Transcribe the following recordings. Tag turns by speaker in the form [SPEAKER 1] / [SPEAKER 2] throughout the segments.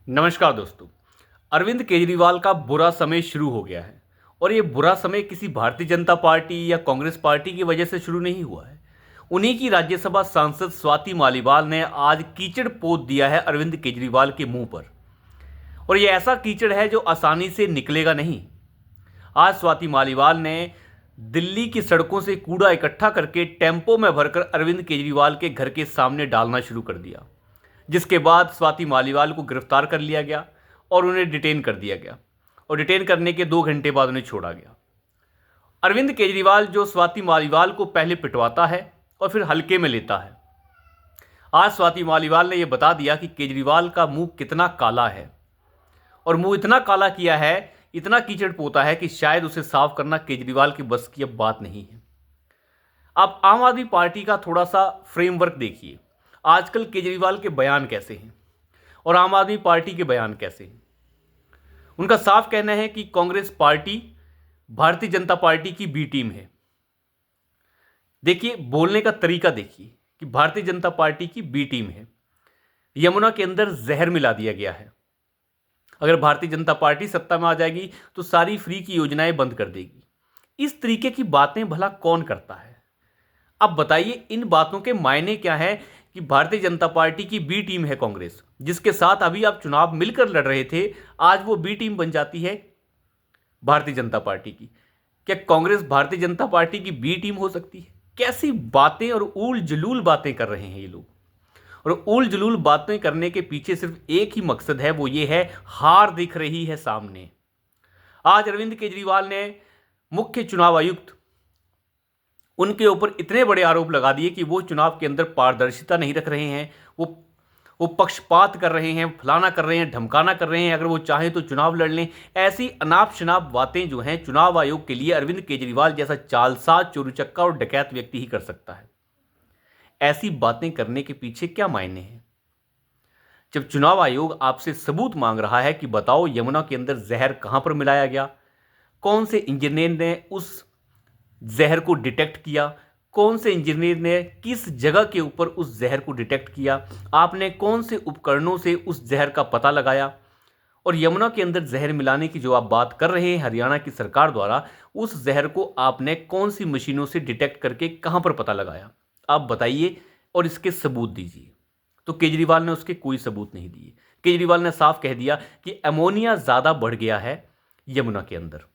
[SPEAKER 1] नमस्कार दोस्तों। अरविंद केजरीवाल का बुरा समय शुरू हो गया है और ये बुरा समय किसी भारतीय जनता पार्टी या कांग्रेस पार्टी की वजह से शुरू नहीं हुआ है। उन्हीं की राज्यसभा सांसद स्वाति मालीवाल ने आज कीचड़ पोत दिया है अरविंद केजरीवाल के मुंह पर। और ये ऐसा कीचड़ है जो आसानी से निकलेगा नहीं। आज स्वाति मालीवाल ने दिल्ली की सड़कों से कूड़ा इकट्ठा करके टेम्पो में भरकर अरविंद केजरीवाल के घर के सामने डालना शुरू कर दिया, जिसके बाद स्वाति मालीवाल को गिरफ्तार कर लिया गया और उन्हें डिटेन कर दिया गया और डिटेन करने के 2 घंटे बाद उन्हें छोड़ा गया। अरविंद केजरीवाल जो स्वाति मालीवाल को पहले पिटवाता है और फिर हल्के में लेता है, आज स्वाति मालीवाल ने यह बता दिया कि केजरीवाल का मुंह कितना काला है। और मुंह इतना काला किया है, इतना कीचड़ पोता है कि शायद उसे साफ करना केजरीवाल की बस की अब बात नहीं है। आप आम आदमी पार्टी का थोड़ा सा फ्रेमवर्क देखिए। आजकल केजरीवाल के बयान कैसे हैं और आम आदमी पार्टी के बयान कैसे हैं। उनका साफ कहना है कि कांग्रेस पार्टी भारतीय जनता पार्टी की बी टीम है। देखिए, बोलने का तरीका देखिए कि भारतीय जनता पार्टी की बी टीम है। यमुना के अंदर जहर मिला दिया गया है। अगर भारतीय जनता पार्टी सत्ता में आ जाएगी तो सारी फ्री की योजनाएं बंद कर देगी। इस तरीके की बातें भला कौन करता है? अब बताइए, इन बातों के मायने क्या है कि भारतीय जनता पार्टी की बी टीम है कांग्रेस, जिसके साथ अभी आप चुनाव मिलकर लड़ रहे थे, आज वो बी टीम बन जाती है भारतीय जनता पार्टी की। क्या कांग्रेस भारतीय जनता पार्टी की बी टीम हो सकती है? कैसी बातें और ऊल जलूल बातें कर रहे हैं ये लोग। और ऊल जलूल बातें करने के पीछे सिर्फ एक ही मकसद है, वो ये है हार दिख रही है सामने। आज अरविंद केजरीवाल ने मुख्य चुनाव आयुक्त उनके ऊपर इतने बड़े आरोप लगा दिए कि वो चुनाव के अंदर पारदर्शिता नहीं रख रहे हैं, वो पक्षपात कर रहे हैं, फलाना कर रहे हैं, धमकाना कर रहे हैं, अगर वो चाहें तो चुनाव लड़ लें। ऐसी अनाप शनाप बातें जो हैं चुनाव आयोग के लिए अरविंद केजरीवाल जैसा चालसाज, चोरुचक्का और डकैत व्यक्ति ही कर सकता है। ऐसी बातें करने के पीछे क्या मायने हैं? जब चुनाव आयोग आपसे सबूत मांग रहा है कि बताओ यमुना के अंदर जहर कहां पर मिलाया गया, कौन से इंजीनियर ने उस जहर को डिटेक्ट किया, कौन से इंजीनियर ने किस जगह के ऊपर उस जहर को डिटेक्ट किया, आपने कौन से उपकरणों से उस जहर का पता लगाया, और यमुना के अंदर जहर मिलाने की जो आप बात कर रहे हैं हरियाणा की सरकार द्वारा, उस जहर को आपने कौन सी मशीनों से डिटेक्ट करके कहां पर पता लगाया? आप बताइए और इसके सबूत दीजिए। तो केजरीवाल ने उसके कोई सबूत नहीं दिए। केजरीवाल ने साफ कह दिया कि अमोनिया ज्यादा बढ़ गया है यमुना के अंदर।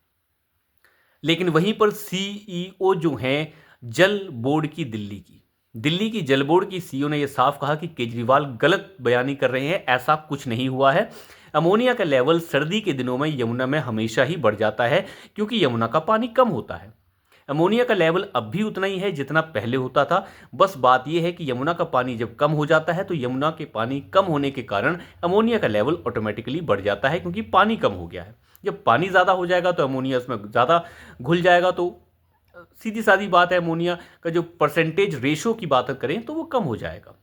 [SPEAKER 1] लेकिन वहीं पर सीईओ जो हैं जल बोर्ड की, दिल्ली की जल बोर्ड की सीईओ ने यह साफ कहा कि केजरीवाल गलत बयानी कर रहे हैं, ऐसा कुछ नहीं हुआ है। अमोनिया का लेवल सर्दी के दिनों में यमुना में हमेशा ही बढ़ जाता है, क्योंकि यमुना का पानी कम होता है। अमोनिया का लेवल अब भी उतना ही है जितना पहले होता था। बस बात यह है कि यमुना का पानी जब कम हो जाता है तो यमुना के पानी कम होने के कारण अमोनिया का लेवल ऑटोमेटिकली बढ़ जाता है, क्योंकि पानी कम हो गया है। जब पानी ज़्यादा हो जाएगा तो अमोनिया उसमें ज़्यादा घुल जाएगा, तो सीधी सादी बात है, अमोनिया का जो परसेंटेज रेशो की बात करें तो वो कम हो जाएगा,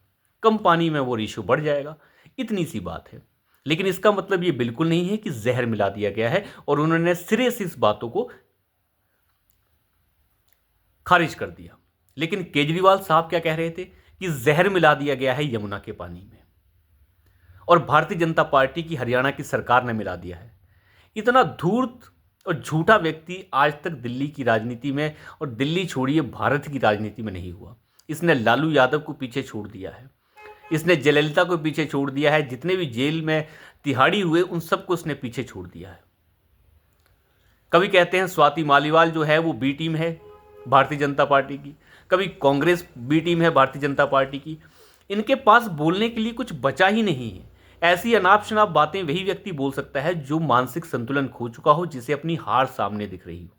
[SPEAKER 1] कम पानी में वो रेशो बढ़ जाएगा। इतनी सी बात है। लेकिन इसका मतलब ये बिल्कुल नहीं है कि जहर मिला दिया गया है, और उन्होंने सिरे से इस बातों को खारिज कर दिया। लेकिन केजरीवाल साहब क्या कह रहे थे कि जहर मिला दिया गया है यमुना के पानी में, और भारतीय जनता पार्टी की हरियाणा की सरकार ने मिला दिया है। इतना धूर्त और झूठा व्यक्ति आज तक दिल्ली की राजनीति में, और दिल्ली छोड़िए भारत की राजनीति में नहीं हुआ। इसने लालू यादव को पीछे छोड़ दिया है, इसने जयललिता को पीछे छोड़ दिया है, जितने भी जेल में तिहाड़ी हुए उन सबको इसने पीछे छोड़ दिया है। कभी कहते हैं स्वाति मालीवाल जो है वो बी टीम है भारतीय जनता पार्टी की, कभी कांग्रेस बी टीम है भारतीय जनता पार्टी की। इनके पास बोलने के लिए कुछ बचा ही नहीं है। ऐसी अनाप शनाप बातें वही व्यक्ति बोल सकता है जो मानसिक संतुलन खो चुका हो, जिसे अपनी हार सामने दिख रही हो।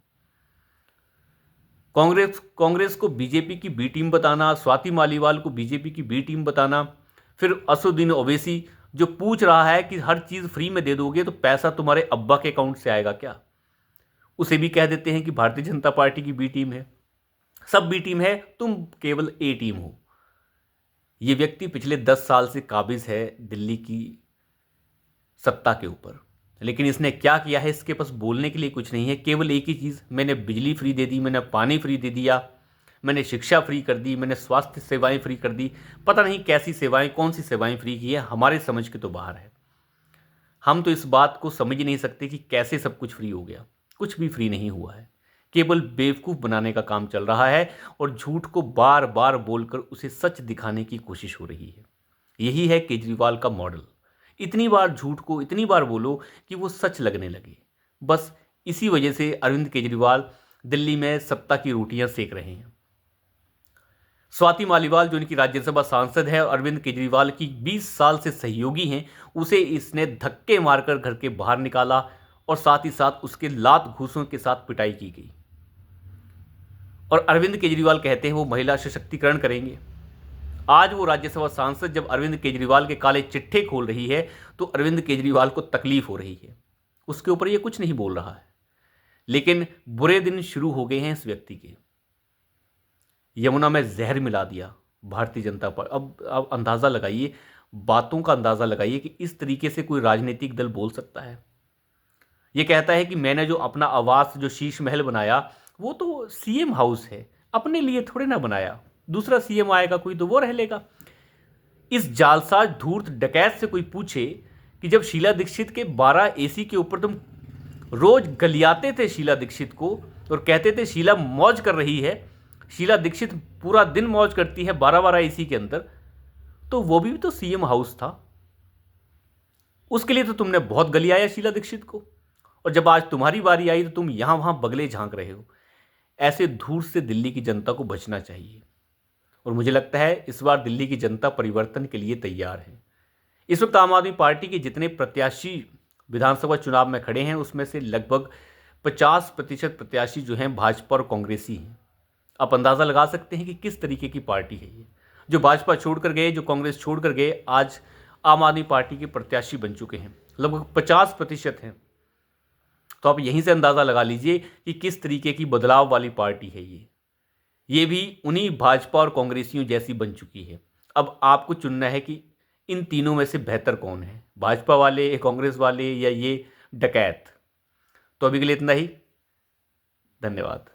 [SPEAKER 1] कांग्रेस को बीजेपी की बी टीम बताना, स्वाति मालीवाल को बीजेपी की बी टीम बताना, फिर असदुद्दीन ओवैसी जो पूछ रहा है कि हर चीज फ्री में दे दोगे तो पैसा तुम्हारे अब्बा के अकाउंट से आएगा क्या, उसे भी कह देते हैं कि भारतीय जनता पार्टी की बी टीम है। सब बी टीम है, तुम केवल ए टीम हो। यह व्यक्ति पिछले 10 साल से काबिज है दिल्ली की सत्ता के ऊपर, लेकिन इसने क्या किया है इसके पास बोलने के लिए कुछ नहीं है। केवल एक ही चीज़, मैंने बिजली फ्री दे दी, मैंने पानी फ्री दे दिया, मैंने शिक्षा फ्री कर दी, मैंने स्वास्थ्य सेवाएं फ्री कर दी। पता नहीं कैसी सेवाएं, कौन सी सेवाएं फ्री की है, हमारे समझ के तो बाहर है। हम तो इस बात को समझ ही नहीं सकते कि कैसे सब कुछ फ्री हो गया। कुछ भी फ्री नहीं हुआ है, केवल बेवकूफ़ बनाने का काम चल रहा है और झूठ को बार बार बोलकर उसे सच दिखाने की कोशिश हो रही है। यही है केजरीवाल का मॉडल। इतनी बार झूठ को इतनी बार बोलो कि वो सच लगने लगे। बस इसी वजह से अरविंद केजरीवाल दिल्ली में सत्ता की रोटियां सेक रहे हैं। स्वाति मालीवाल जो इनकी राज्यसभा सांसद है और अरविंद केजरीवाल की 20 साल से सहयोगी हैं, उसे इसने धक्के मारकर घर के बाहर निकाला और साथ ही साथ उसके लात घूंसों के साथ पिटाई की गई। और अरविंद केजरीवाल कहते हैं वो महिला सशक्तिकरण करेंगे। आज वो राज्यसभा सांसद जब अरविंद केजरीवाल के काले चिट्ठे खोल रही है तो अरविंद केजरीवाल को तकलीफ हो रही है। उसके ऊपर ये कुछ नहीं बोल रहा है, लेकिन बुरे दिन शुरू हो गए हैं इस व्यक्ति के। यमुना में जहर मिला दिया भारतीय जनता पार्टी। अब अंदाज़ा लगाइए, बातों का अंदाज़ा लगाइए कि इस तरीके से कोई राजनीतिक दल बोल सकता है। ये कहता है कि मैंने जो अपना आवास जो शीश महल बनाया वो तो सीएम हाउस है, अपने लिए थोड़े ना बनाया, दूसरा सीएम आएगा कोई तो वो रह लेगा। इस जालसाज धूर्त डकैत से कोई पूछे कि जब शीला दीक्षित के 12 एसी के ऊपर तुम रोज गलियाते थे शीला दीक्षित को और कहते थे शीला मौज कर रही है, शीला दीक्षित पूरा दिन मौज करती है 12-12 एसी के अंदर, तो वो भी तो सीएम हाउस था। उसके लिए तो तुमने बहुत गलियाया शीला दीक्षित को, और जब आज तुम्हारी बारी आई तो तुम यहां वहां बगले झांक रहे हो। ऐसे धूर्त से दिल्ली की जनता को बचना चाहिए। और मुझे लगता है इस बार दिल्ली की जनता परिवर्तन के लिए तैयार है। इस वक्त आम आदमी पार्टी के जितने प्रत्याशी विधानसभा चुनाव में खड़े हैं उसमें से लगभग 50% प्रत्याशी जो हैं भाजपा और कांग्रेसी हैं। आप अंदाज़ा लगा सकते हैं कि किस तरीके की पार्टी है ये। जो भाजपा छोड़कर गए, जो कांग्रेस छोड़कर गए, आज आम आदमी पार्टी के प्रत्याशी बन चुके हैं, लगभग 50% हैं। तो आप यहीं से अंदाज़ा लगा लीजिए कि किस तरीके की बदलाव वाली पार्टी है ये भी उन्हीं भाजपा और कांग्रेसियों जैसी बन चुकी है। अब आपको चुनना है कि इन तीनों में से बेहतर कौन है, भाजपा वाले, कांग्रेस वाले या ये डकैत। तो अभी के लिए इतना ही। धन्यवाद।